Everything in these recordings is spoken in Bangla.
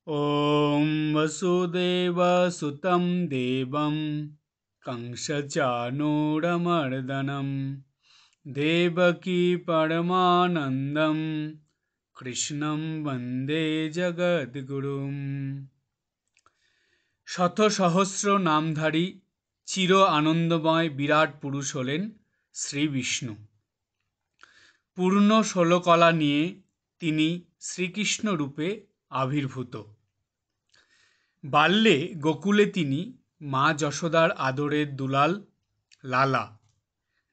ॐ वसुदेवसुतं देवं कंसचाणूरमर्दनं देवकी परमानन्दं কৃষ্ণম বন্দে জগদ্গুরুম। শত সহস্র নামধারী চির আনন্দময় বিরাট পুরুষ হলেন শ্রী বিষ্ণু। পূর্ণ ষোলকলা নিয়ে তিনি শ্রীকৃষ্ণ রূপে আবির্ভূত। বাল্যে গোকুলে তিনি মা যশোদার আদরের দুলাল লালা,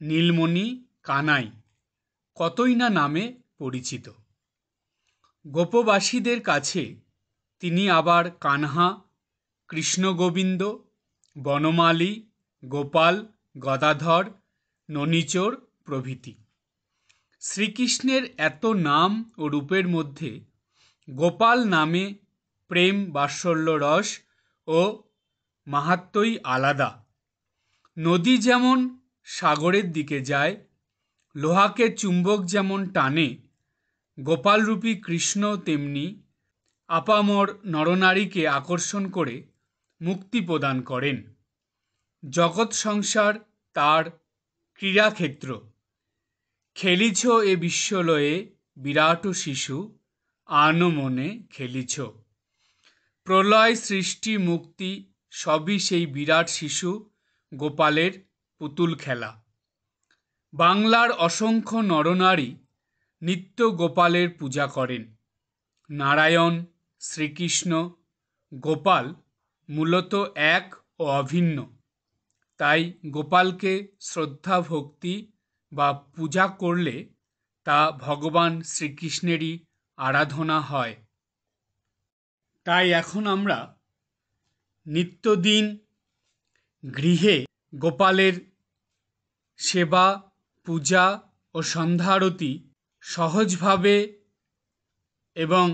নীলমণি, কানাই কতই না নামে পরিচিত। গোপবাসীদের কাছে তিনি আবার কানহা, কৃষ্ণ গোবিন্দ, বনমালী, গোপাল, গদাধর, ননিচোর প্রভৃতি। শ্রীকৃষ্ণের এত নাম ও রূপের মধ্যে গোপাল নামে প্রেম বাৎসল্য রস ও মাহাত্ম্যই আলাদা। নদী যেমন সাগরের দিকে যায়, লোহাকে চুম্বক যেমন টানে, গোপালরূপী কৃষ্ণ তেমনি আপামর নরনারীকে আকর্ষণ করে মুক্তি প্রদান করেন। জগৎ সংসার তার ক্রীড়াক্ষেত্র। খেলিছ এ বিশ্বলয়ে বিরাট শিশু, আন মনে খেলিছ। প্রলয় সৃষ্টি মুক্তি সবই সেই বিরাট শিশু গোপালের পুতুল খেলা। বাংলার অসংখ্য নরনারী নিত্য গোপালের পূজা করেন। নারায়ণ, শ্রীকৃষ্ণ, গোপাল মূলত এক ও অভিন্ন। তাই গোপালকে শ্রদ্ধা ভক্তি বা পূজা করলে তা ভগবান শ্রীকৃষ্ণেরই আরাধনা হয়। তাই এখন আমরা নিত্যদিন গৃহে গোপালের সেবা, পূজা ও সন্ধ্যারতি সহজভাবে এবং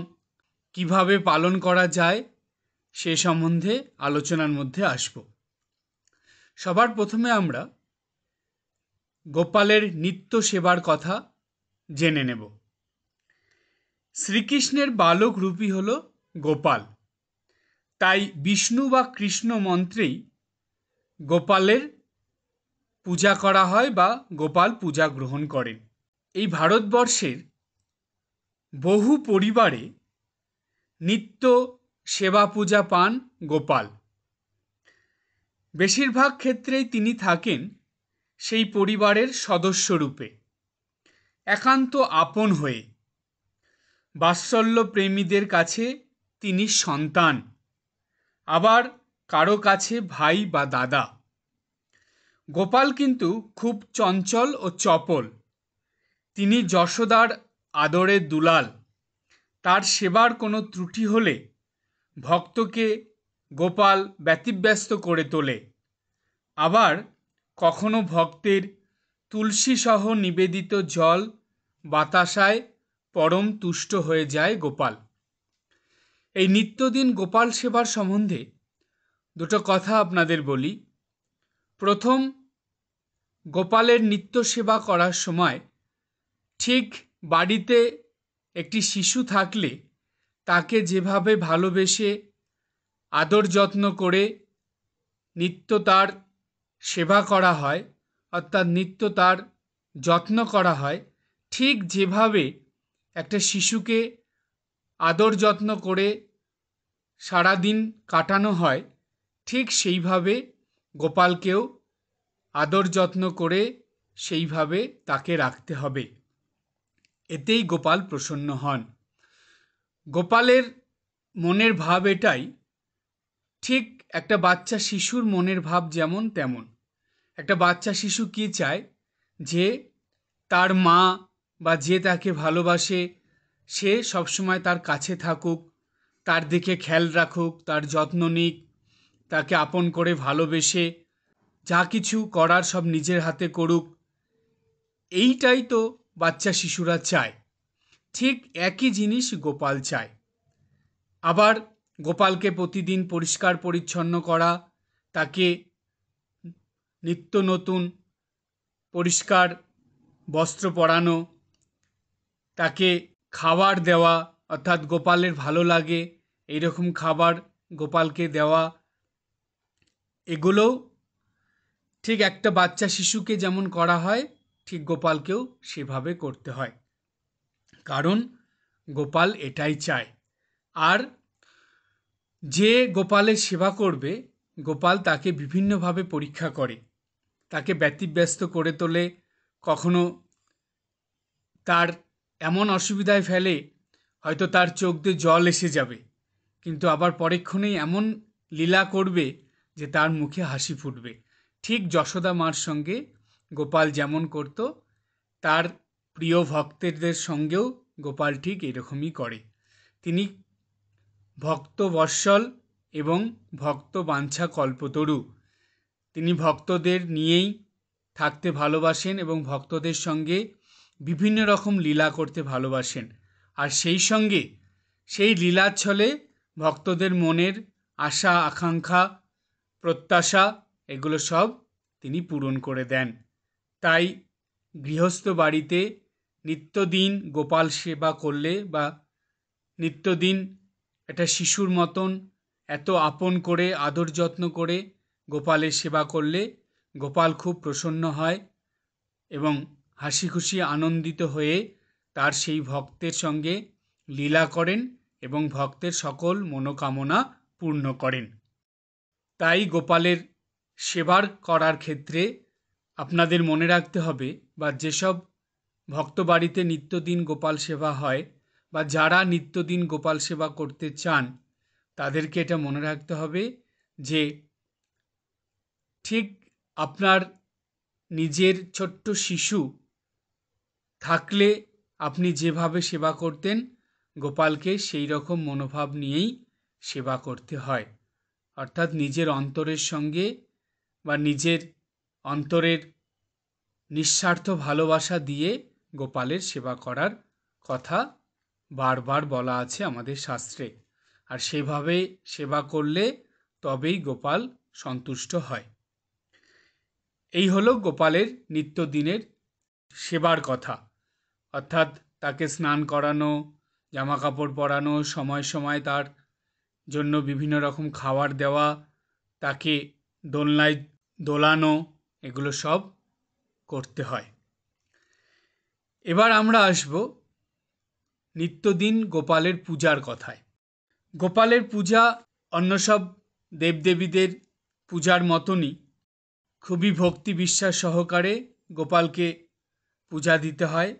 কিভাবে পালন করা যায় সে সম্বন্ধে আলোচনার মধ্যে আসব। সবার প্রথমে আমরা গোপালের নিত্য সেবার কথা জেনে নেব। শ্রীকৃষ্ণের বালক রূপই হল গোপাল। তাই বিষ্ণু বা কৃষ্ণ মন্ত্রেই গোপালের পূজা করা হয় বা গোপাল পূজা গ্রহণ করেন। এই ভারতবর্ষের বহু পরিবারে নিত্য সেবা পূজা পান গোপাল। বেশিরভাগ ক্ষেত্রেই তিনি থাকেন সেই পরিবারের সদস্য রূপে, একান্ত আপন হয়ে। বাৎসল্য প্রেমীদের কাছে তিনি সন্তান, আবার কারো কাছে ভাই বা দাদা। গোপাল কিন্তু খুব চঞ্চল ও চপল। তিনি যশোদার আদরের দুলাল। তার সেবার কোনো ত্রুটি হলে ভক্তকে গোপাল ব্যতিব্যস্ত করে তোলে। আবার কখনো ভক্তের তুলসী সহ নিবেদিত জল বাতাসায় পরম তুষ্ট হয়ে যায় গোপাল। এই নিত্যদিন গোপাল সেবার সম্বন্ধে দুটো কথা আপনাদের বলি। প্রথম, গোপালের নিত্য সেবা করার সময় ঠিক বাড়িতে একটি শিশু থাকলে তাকে যেভাবে ভালোবেসে আদর যত্ন করে নিত্য তার সেবা করা হয়, অর্থাৎ নিত্য তার যত্ন করা হয়, ঠিক যেভাবে একটা শিশুকে আদর যত্ন করে সারাদিন কাটানো হয়, ঠিক সেইভাবে গোপালকেও আদর যত্ন করে সেইভাবে তাকে রাখতে হবে। এতেই গোপাল প্রসন্ন হন। গোপালের মনের ভাব এটাই, ঠিক একটা বাচ্চা শিশুর মনের ভাব যেমন তেমন। একটা বাচ্চা শিশু কি চায়, যে তার মা বা যে তাকে ভালোবাসে সে সবসময় তার কাছে থাকুক, তার দিকে খেয়াল রাখুক, তার যত্ন নিক, তাকে আপন করে ভালোবেসে যা কিছু করার সব নিজের হাতে করুক। এইটাই তো বাচ্চা শিশুরা চায়। ঠিক একই জিনিস গোপাল চায়। আবার গোপালকে প্রতিদিন পরিষ্কার পরিচ্ছন্ন করা, তাকে নিত্য নতুন পরিষ্কার বস্ত্র পরানো, তাকে খাবার দেওয়া, অর্থাৎ গোপালের ভালো লাগে এইরকম খাবার গোপালকে দেওয়া, এগুলোও ঠিক একটা বাচ্চা শিশুকে যেমন করা হয় ঠিক গোপালকেও সেভাবে করতে হয়, কারণ গোপাল এটাই চায়। আর যে গোপালের সেবা করবে, গোপাল তাকে বিভিন্নভাবে পরীক্ষা করে, তাকে ব্যতিব্যস্ত করে তোলে, কখনো তার এমন অসুবিধায় ফেলে হয়তো তার চোখ দিয়ে জল এসে যাবে, কিন্তু আবার পরক্ষণেই এমন লীলা করবে যে তার মুখে হাসি ফুটবে। ঠিক যশোদা মার সঙ্গে গোপাল যেমন করত, তার প্রিয় ভক্তদের সঙ্গেও গোপাল ঠিক এরকমই করে। তিনি ভক্ত বৎসল এবং ভক্ত বাঞ্ছা কল্পতরু। তিনি ভক্তদের নিয়েই থাকতে ভালোবাসেন এবং ভক্তদের সঙ্গে বিভিন্ন রকম লীলা করতে ভালোবাসেন। আর সেই সঙ্গে সেই লীলার ছলে ভক্তদের মনের আশা আকাঙ্ক্ষা প্রত্যাশা এগুলো সব তিনি পূরণ করে দেন। তাই গৃহস্থ বাড়িতে নিত্যদিন গোপাল সেবা করলে বা নিত্যদিন একটা শিশুর মতন এত আপন করে আদর যত্ন করে গোপালের সেবা করলে গোপাল খুব প্রসন্ন হয় এবং হাসি খুশি আনন্দিত হয়ে তার সেই ভক্তের সঙ্গে লীলা করেন এবং ভক্তের সকল মনোকামনা পূর্ণ করেন। তাই গোপালের সেবার করার ক্ষেত্রে আপনাদের মনে রাখতে হবে, বা যেসব ভক্ত বাড়িতে নিত্যদিন গোপাল সেবা হয় বা যারা নিত্যদিন গোপাল সেবা করতে চান, তাদেরকে এটা মনে রাখতে হবে যে ঠিক আপনার নিজের ছোট্ট শিশু থাকলে আপনি যেভাবে সেবা করতেন গোপালকে সেই রকম মনোভাব নিয়েই সেবা করতে হয়। অর্থাৎ নিজের অন্তরের সঙ্গে বা নিজের অন্তরের নিঃস্বার্থ ভালোবাসা দিয়ে গোপালের সেবা করার কথা বারবার বলা আছে আমাদের শাস্ত্রে। আর সেভাবে সেবা করলে তবেই গোপাল সন্তুষ্ট হয়। এই হলো গোপালের নিত্যদিনের সেবার কথা। অর্থাৎ তাকে স্নান করানো, জামা কাপড় পরানো, সময় সময় তার জন্য বিভিন্ন রকম খাবার দেওয়া, তাকে দোলনায় দোলানো, এগুলো সব করতে হয়। এবার আমরা আসব নিত্যদিন গোপালের পূজার কথায়। গোপালের পূজা অন্য সব দেবদেবীদের পূজার মতনই খুবই ভক্তি বিশ্বাস সহকারে গোপালকে পূজা দিতে হয়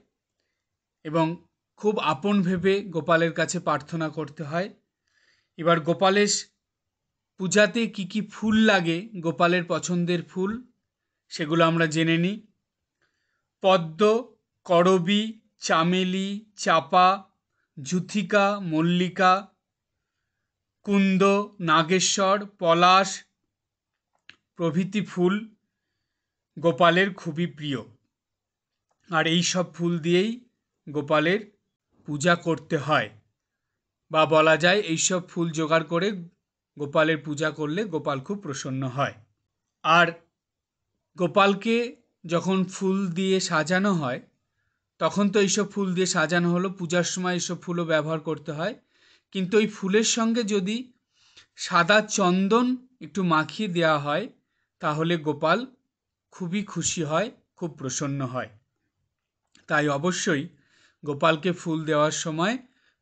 এবং খুব আপন ভেবে গোপালের কাছে প্রার্থনা করতে হয়। এবার গোপালের পূজাতে কি কি ফুল লাগে, গোপালের পছন্দের ফুল, সেগুলো আমরা জেনে নিই। পদ্ম, করবী, চামেলি, চাপা, যূথিকা, মল্লিকা, কুন্দ, নাগেশ্বর, পলাশ প্রভৃতি ফুল গোপালের খুবই প্রিয়। আর এই সব ফুল দিয়েই গোপালের পূজা করতে হয়, বা বলা যায় এইসব ফুল জোগাড় করে গোপালের পূজা করলে গোপাল খুব প্রসন্ন হয়। আর গোপালকে যখন ফুল দিয়ে সাজানো হয়, তখন তো এইসব ফুল দিয়ে সাজানো হলো, পূজার সময় এইসব ফুলও ব্যবহার করতে হয়, কিন্তু ওই ফুলের সঙ্গে যদি সাদা চন্দন একটু মাখিয়ে দেওয়া হয় তাহলে গোপাল খুবই খুশি হয়, খুব প্রসন্ন হয়। তাই অবশ্যই গোপালকে ফুল দেওয়ার সময়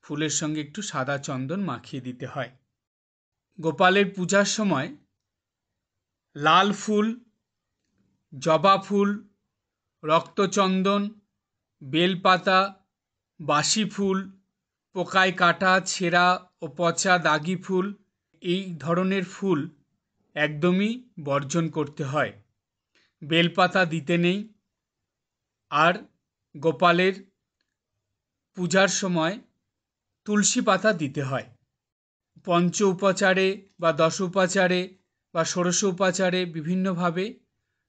ফুলের সঙ্গে একটু সাদা চন্দন মাখিয়ে দিতে হয়। গোপালের পূজার সময় লাল ফুল, জবা ফুল, রক্তচন্দন, বেলপাতা, বাসি ফুল, পোকায় কাটা ছেঁড়া ও পচা দাগি ফুল, এই ধরনের ফুল একদমই বর্জন করতে হয়। বেলপাতা দিতে নেই। আর গোপালের পূজার সময় তুলসী পাতা দিতে হয়। পঞ্চ উপাচারে বা দশ উপাচারে বা ষোড়শ উপাচারে বিভিন্নভাবে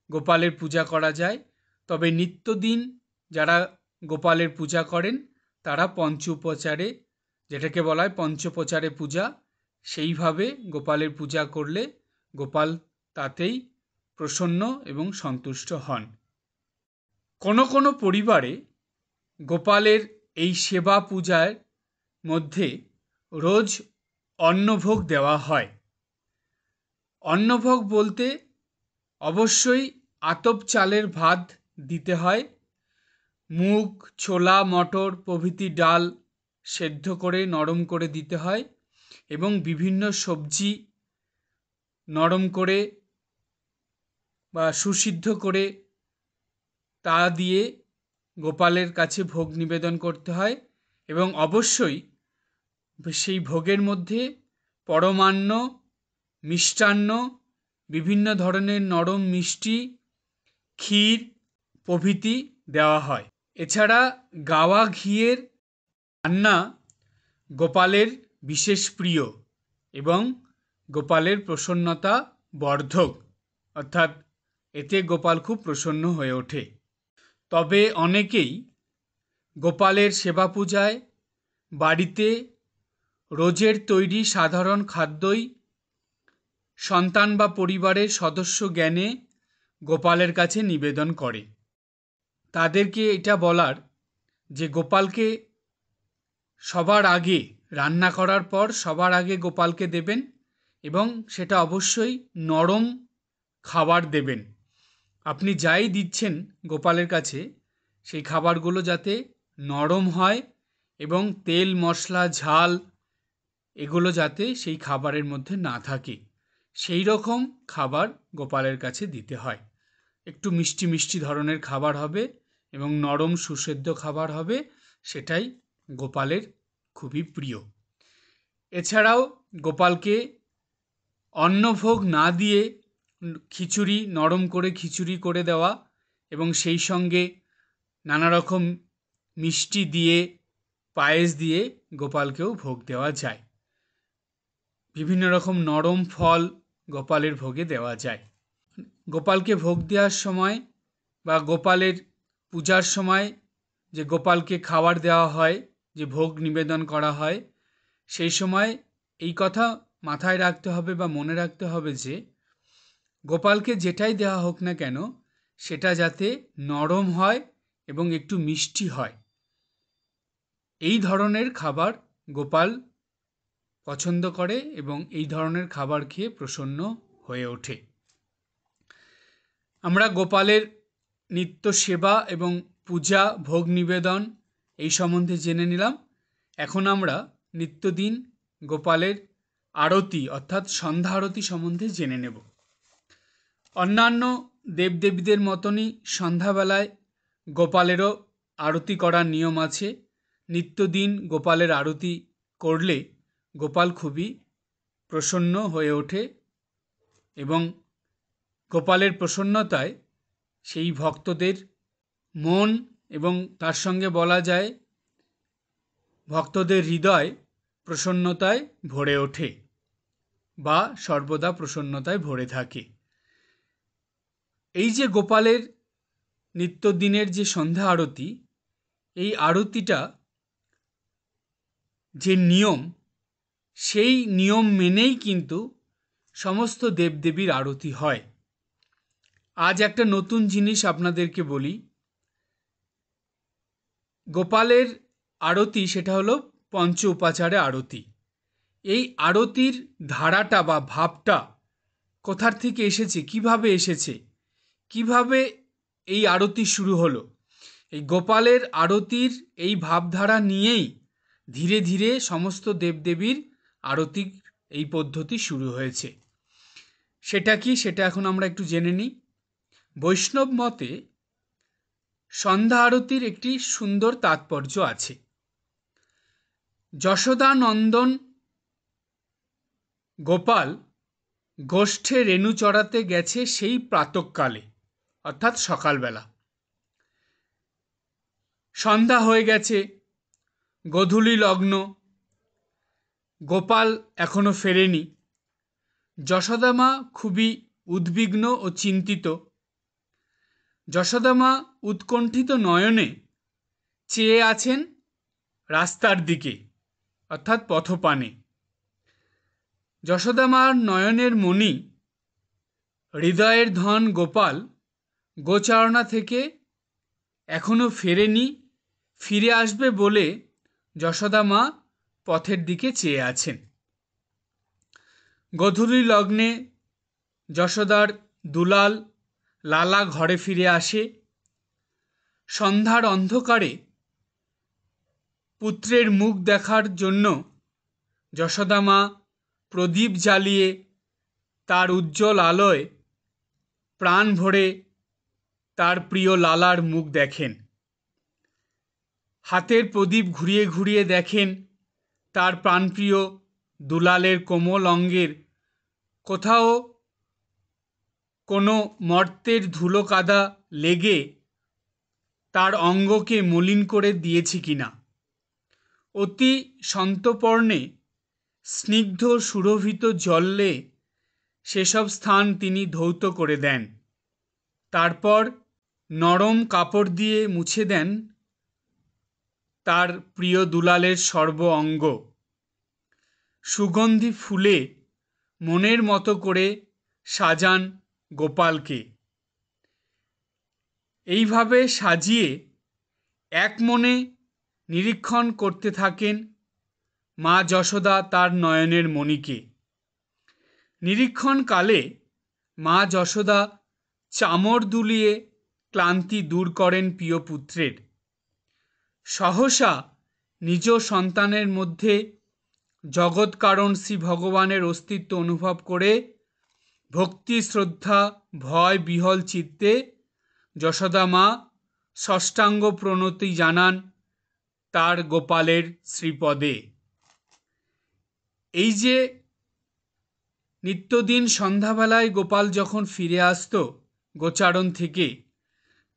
গোপালের পূজা করা যায়, তবে নিত্যদিন যারা গোপালের পূজা করেন তারা পঞ্চ উপচারে, যেটাকে বলা হয় পঞ্চোপচারে পূজা, সেইভাবে গোপালের পূজা করলে গোপাল তাতেই প্রসন্ন এবং সন্তুষ্ট হন। কোনো কোনো পরিবারে গোপালের এই সেবা পূজার মধ্যে রোজ অন্নভোগ দেওয়া হয়। অন্নভোগ বলতে অবশ্যই আতপ চালের ভাত দিতে হয়, মুগ, ছোলা, মটর প্রভৃতি ডাল সেদ্ধ করে নরম করে দিতে হয় এবং বিভিন্ন সবজি নরম করে বা সুসিদ্ধ করে তা দিয়ে গোপালের কাছে ভোগ নিবেদন করতে হয় এবং অবশ্যই সেই ভোগের মধ্যে পরমান্ন, মিষ্টান্ন, বিভিন্ন ধরনের নরম মিষ্টি, ক্ষীর প্রভৃতি দেওয়া হয়। এছাড়া গাওয়া ঘিয়ের রান্না গোপালের বিশেষ প্রিয় এবং গোপালের প্রসন্নতা বর্ধক, অর্থাৎ এতে গোপাল খুব প্রসন্ন হয়ে ওঠে। তবে অনেকেই গোপালের সেবা পূজায় বাড়িতে রোজের তৈরি সাধারণ খাদ্যই সন্তান বা পরিবারের সদস্য জ্ঞানে গোপালের কাছে নিবেদন করে। তাদেরকে এটা বলার যে গোপালকে সবার আগে রান্না করার পর সবার আগে গোপালকে দেবেন এবং সেটা অবশ্যই নরম খাবার দেবেন। আপনি যাই দিচ্ছেন গোপালের কাছে সেই খাবারগুলো যাতে নরম হয় এবং তেল, মশলা, ঝাল এগুলো যাতে সেই খাবারের মধ্যে না থাকে সেই রকম খাবার গোপালের কাছে দিতে হয়। একটু মিষ্টি মিষ্টি ধরনের খাবার হবে এবং নরম সুসেদ্ধ খাবার হবে, সেটাই গোপালের খুবই প্রিয়। এছাড়াও গোপালকে অন্নভোগ না দিয়ে খিচুড়ি, নরম করে খিচুড়ি করে দেওয়া এবং সেই সঙ্গে নানা রকম মিষ্টি দিয়ে, পায়েস দিয়ে গোপালকেও ভোগ দেওয়া যায়। বিভিন্ন রকম নরম ফল গোপালের ভোগে দেওয়া যায়। গোপালকে ভোগ দেওয়ার সময় বা গোপালের পূজার সময় যে গোপালকে খাবার দেওয়া হয়, যে ভোগ নিবেদন করা হয়, সেই সময় এই কথা মাথায় রাখতে হবে বা মনে রাখতে হবে যে গোপালকে যেটাই দেওয়া হোক না কেন সেটা যাতে নরম হয় এবং একটু মিষ্টি হয়। এই ধরনের খাবার গোপাল পছন্দ করে এবং এই ধরনের খাবার খেয়ে প্রসন্ন হয়ে ওঠে। আমরা গোপালের নিত্য সেবা এবং পূজা, ভোগ নিবেদন এই সম্বন্ধে জেনে নিলাম। এখন আমরা নিত্যদিন গোপালের আরতি অর্থাৎ সন্ধ্যা আরতি সম্বন্ধে জেনে নেব। অন্যান্য দেবদেবীদের মতনই সন্ধ্যাবেলায় গোপালেরও আরতি করার নিয়ম আছে। নিত্যদিন গোপালের আরতি করলে গোপাল খুবই প্রসন্ন হয়ে ওঠে এবং গোপালের প্রসন্নতায় সেই ভক্তদের মন এবং তার সঙ্গে বলা যায় ভক্তদের হৃদয় প্রসন্নতায় ভরে ওঠে বা সর্বদা প্রসন্নতায় ভরে থাকে। এই যে গোপালের নিত্যদিনের যে সন্ধ্যা আরতি, এই আরতিটা যে নিয়ম, সেই নিয়ম মেনেই কিন্তু সমস্ত দেবদেবীর আরতি হয়। আজ একটা নতুন জিনিস আপনাদেরকে বলি। গোপালের আরতি সেটা হলো পঞ্চ উপাচারে আরতি। এই আরতির ধারাটা বা ভাবটা কোথার থেকে এসেছে, কিভাবে এসেছে, কিভাবে এই আরতি শুরু হলো, এই গোপালের আরতির এই ভাবধারা নিয়েই ধীরে ধীরে সমস্ত দেবদেবীর আরতির এই পদ্ধতি শুরু হয়েছে। সেটা কি, সেটা এখন আমরা একটু জেনে নিই। বৈষ্ণব মতে সন্ধ্যা আরতির একটি সুন্দর তাৎপর্য আছে। যশোদা নন্দন গোপাল গোষ্ঠে রেণু চড়াতে গেছে সেই প্রাতঃকালে, অর্থাৎ সকালবেলা। সন্ধ্যা হয়ে গেছে, গোধূলি লগ্ন, গোপাল এখনো ফেরেনি। যশোদা মা খুবই উদ্বিগ্ন ও চিন্তিত। যশোদা মা উৎকণ্ঠিত নয়নে চেয়ে আছেন রাস্তার দিকে, অর্থাৎ পথপানে। যশোদা মার নয়নের মণি, হৃদয়ের ধন গোপাল গোচারণা থেকে এখনো ফেরেনি, ফিরে আসবে বলে যশোদা মা পথের দিকে চেয়ে আছেন। গোধূলি লগ্নে যশোদার দুলাল লালা ঘরে ফিরে আসে। সন্ধ্যার অন্ধকারে পুত্রের মুখ দেখার জন্য যশোদা মা প্রদীপ জ্বালিয়ে তার উজ্জ্বল আলোয় প্রাণ ভরে তার প্রিয় লালার মুখ দেখেন। হাতের প্রদীপ ঘুরিয়ে ঘুরিয়ে দেখেন তার প্রাণপ্রিয় দুলালের কোমল অঙ্গের কোথাও কোনো মর্তের ধুলো কাদা লেগে তার অঙ্গকে মলিন করে দিয়েছে কিনা। অতি সন্তর্পণে স্নিগ্ধ সুরভিত জলে সেসব স্থান তিনি ধৌত করে দেন। তারপর নরম কাপড় দিয়ে মুছে দেন তার প্রিয় দুলালের সর্ব অঙ্গ। সুগন্ধি ফুলে মনের মতো করে সাজান গোপালকে। এইভাবে সাজিয়ে এক মনে নিরীক্ষণ করতে থাকেন মা যশোদা তার নয়নের মণিকে। নিরীক্ষণকালে মা যশোদা চামর দুলিয়ে ক্লান্তি দূর করেন প্রিয় পুত্রের। সহসা নিজ সন্তানের মধ্যে জগৎকারণ শ্রী ভগবানের অস্তিত্ব অনুভব করে ভক্তি শ্রদ্ধা ভয় বিহল চিত্তে যশোদা মা ষষ্ঠাঙ্গ প্রণতি জানান তার গোপালের শ্রীপদে। এই যে নিত্যদিন সন্ধ্যাবেলায় গোপাল যখন ফিরে আসত গোচারণ থেকে,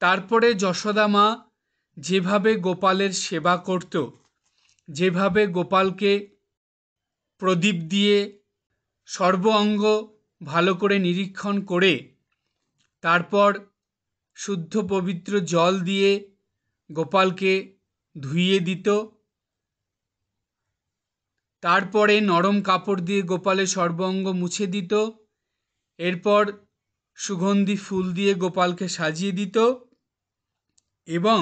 তারপরে যশোদা মা যেভাবে গোপালের সেবা করত, যেভাবে গোপালকে প্রদীপ দিয়ে সর্ব অঙ্গ ভালো করে নিরীক্ষণ করে তারপর শুদ্ধ পবিত্র জল দিয়ে গোপালকে ধুইয়ে দিত, তারপরে নরম কাপড় দিয়ে গোপালের সর্ব অঙ্গ মুছে দিত, এরপর সুগন্ধি ফুল দিয়ে গোপালকে সাজিয়ে দিত এবং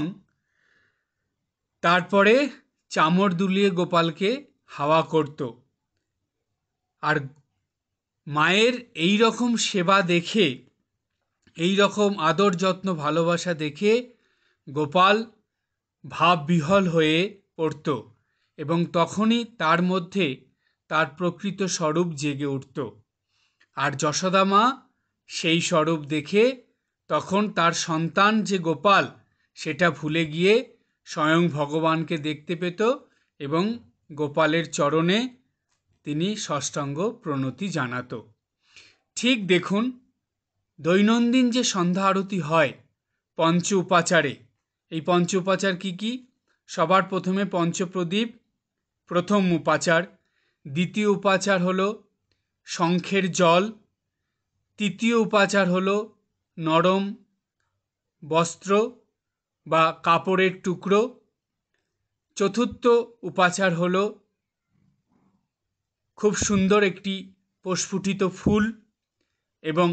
তারপরে চামর দুলিয়ে গোপালকে হাওয়া করত। আর মায়ের এই রকম সেবা দেখে, এই রকম আদর যত্ন ভালোবাসা দেখে গোপাল ভাববিহ্বল হয়ে পড়ত এবং তখনই তার মধ্যে তার প্রকৃত স্বরূপ জেগে উঠত। আর যশোদা মা সেই স্বরূপ দেখে তখন তার সন্তান যে গোপাল সেটা ভুলে গিয়ে স্বয়ং ভগবানকে দেখতে পেত এবং গোপালের চরণে তিনি ষষ্ঠাঙ্গ প্রণতি জানাত। ঠিক দেখুন, দৈনন্দিন যে সন্ধ্যা আরতি হয় পঞ্চ উপাচারে, এই পঞ্চ উপাচার কী কী? সবার প্রথমে পঞ্চপ্রদীপ প্রথম উপাচার, দ্বিতীয় উপাচার হলো শঙ্খের জল, তৃতীয় উপাচার হলো নরম বস্ত্র বা কাপড়ের টুকরো, চতুর্থ উপাচার হলো খুব সুন্দর একটি প্রস্ফুটিত ফুল এবং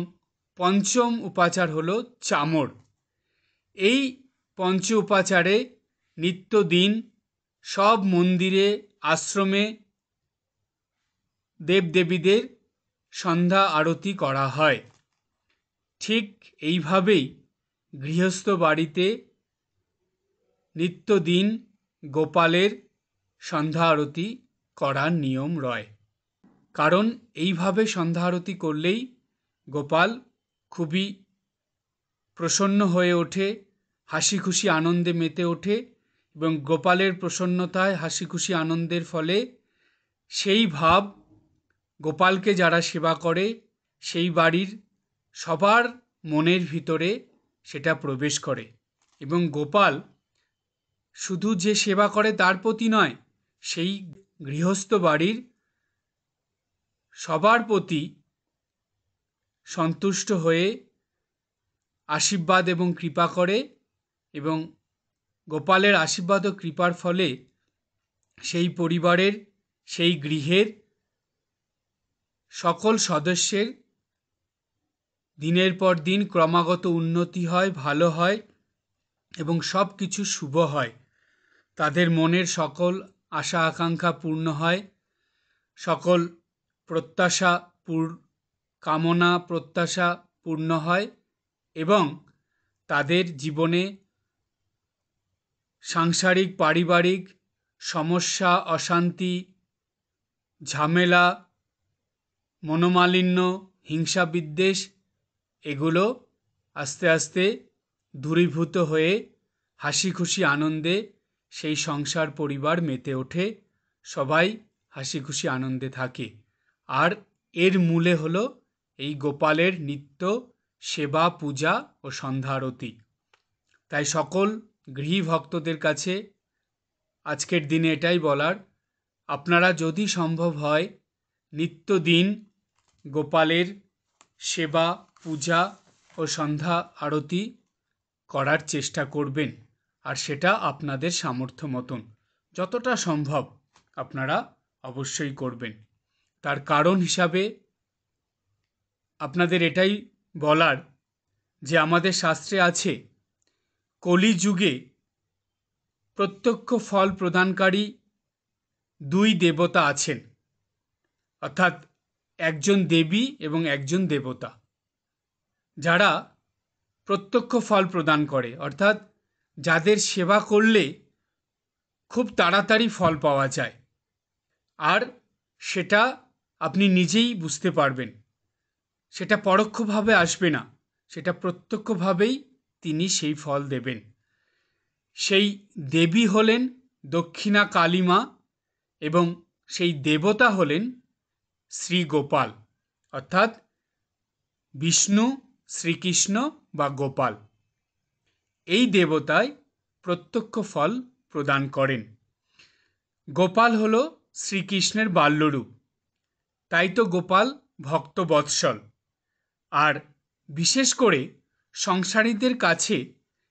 পঞ্চম উপাচার হলো চামর। এই পঞ্চ উপাচারে নিত্যদিন সব মন্দিরে আশ্রমে দেবদেবীদের সন্ধ্যা আরতি করা হয়। ঠিক এইভাবেই গৃহস্থ বাড়িতে নিত্যদিন গোপালের সন্ধ্যা আরতি করার নিয়ম রয়। কারণ এইভাবে সন্ধ্যা আরতি করলেই গোপাল খুবই প্রসন্ন হয়ে ওঠে, হাসি খুশি আনন্দে মেতে ওঠে এবং গোপালের প্রসন্নতায় হাসি খুশি আনন্দের ফলে সেই ভাব গোপালকে যারা সেবা করে সেই বাড়ির সবার মনের ভিতরে সেটা প্রবেশ করে এবং গোপাল শুধু যে সেবা করে তার প্রতি নয়, সেই গৃহস্থ বাড়ির সবার প্রতি সন্তুষ্ট হয়ে আশীর্বাদ এবং কৃপা করে এবং গোপালের আশীর্বাদ ও কৃপার ফলে সেই পরিবারের, সেই গৃহের সকল সদস্যের দিনের পর দিন ক্রমাগত উন্নতি হয়, ভালো হয় এবং সব কিছু শুভ হয়। তাদের মনের সকল আশা আকাঙ্ক্ষা পূর্ণ হয়, সকল প্রত্যাশা কামনা প্রত্যাশা পূর্ণ হয় এবং তাদের জীবনে সাংসারিক পারিবারিক সমস্যা, অশান্তি, ঝামেলা, মনোমালিন্য, হিংসা বিদ্বেষ এগুলো আস্তে আস্তে দূরীভূত হয়ে হাসি খুশি আনন্দে সেই সংসার পরিবার মেতে ওঠে, সবাই হাসি খুশি আনন্দে থাকে। আর এর মূলে হলো এই গোপালের নিত্য সেবা, পূজা ও সন্ধ্যা আরতি। তাই সকল গৃহী ভক্তদের কাছে আজকের দিনে এটাই বলার, আপনারা যদি সম্ভব হয় নিত্যদিন গোপালের সেবা, পূজা ও সন্ধ্যা আরতি করার চেষ্টা করবেন। আর সেটা আপনাদের সামর্থ্য মতন যতটা সম্ভব আপনারা অবশ্যই করবেন। তার কারণ হিসাবে আপনাদের এটাই বলার যে আমাদের শাস্ত্রে আছে, কলিযুগে প্রত্যক্ষ ফল প্রদানকারী দুই দেবতা আছেন, অর্থাৎ একজন দেবী এবং একজন দেবতা, যারা প্রত্যক্ষ ফল প্রদান করে, অর্থাৎ যাদের সেবা করলে খুব তাড়াতাড়ি ফল পাওয়া যায়। আর সেটা আপনি নিজেই বুঝতে পারবেন, সেটা পরোক্ষভাবে আসবে না, সেটা প্রত্যক্ষভাবেই তিনি সেই ফল দেবেন। সেই দেবী হলেন দক্ষিণা কালী মা এবং সেই দেবতা হলেন শ্রী গোপাল, অর্থাৎ বিষ্ণু, শ্রীকৃষ্ণ বা গোপাল। এই দেবতায় প্রত্যক্ষ ফল প্রদান করেন। গোপাল হল শ্রীকৃষ্ণের বাল্যরূপ, তাই তো গোপাল ভক্তবৎসল। আর বিশেষ করে সংসারীদের কাছে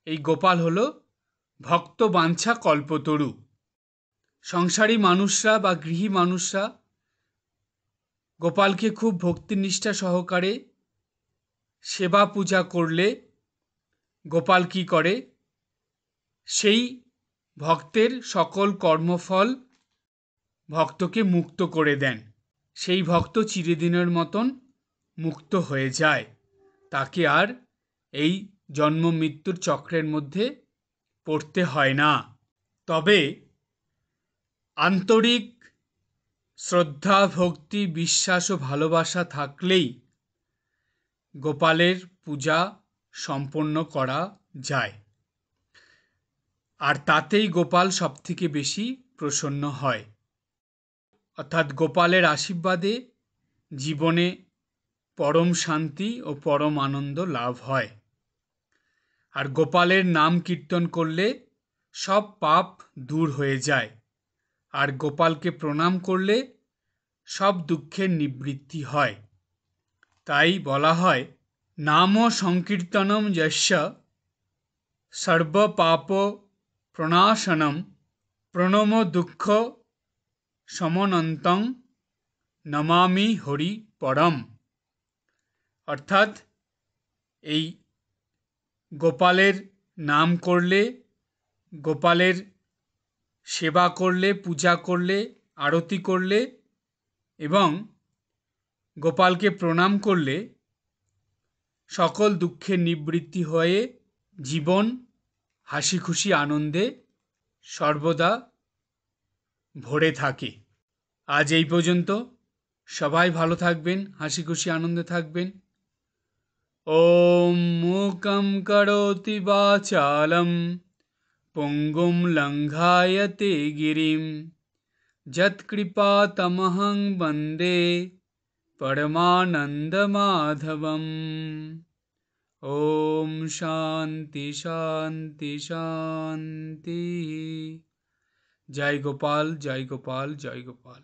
এই গোপাল হল ভক্তবাঞ্ছা কল্পতরু। সংসারী মানুষরা বা গৃহী মানুষরা গোপালকে খুব ভক্তিনিষ্ঠা সহকারে সেবা পূজা করলে গোপাল কি করে, সেই ভক্তের সকল কর্মফল ভক্তকে মুক্ত করে দেন। সেই ভক্ত চিরদিনের মতন মুক্ত হয়ে যায়, তাকে আর এই জন্ম মৃত্যুর চক্রের মধ্যে পড়তে হয় না। তবে আন্তরিক শ্রদ্ধা, ভক্তি, বিশ্বাস ও ভালোবাসা থাকলেই গোপালের পূজা সম্পন্ন করা যায়, আর তাতেই গোপাল সবথেকে বেশি প্রসন্ন হয়। অর্থাৎ গোপালের আশীর্বাদে জীবনে পরম শান্তি ও পরম আনন্দ লাভ হয়। আর গোপালের নাম কীর্তন করলে সব পাপ দূর হয়ে যায়। আর গোপালকে প্রণাম করলে সব দুঃখের নিবৃত্তি হয়। তাই বলা হয়, নাম সংকীর্তনম যস্য সর্ব পাপ প্রণাশনম প্রণম দুঃখ সমনন্তং নমামি হরি পরম। অর্থাৎ এই গোপালের নাম করলে, গোপালের সেবা করলে, পূজা করলে, আরতি করলে এবং গোপালকে প্রণাম করলে সকল দুঃখের নিবৃত্তি হয়ে জীবন হাসি খুশি আনন্দে সর্বদা ভরে থাকে। আজ এই পর্যন্ত। সবাই ভালো থাকবেন, হাসি খুশি আনন্দে থাকবেন। ওম মূকং করোতি বাচালম পঙ্গুম লঙ্ঘায়তে গিরিম যৎকৃপাতমহং বন্দে পরমানন্দমাধবম। ওম শান্তি শান্তি শান্তি। জয় গোপাল, জয় গোপাল, জয় গোপাল।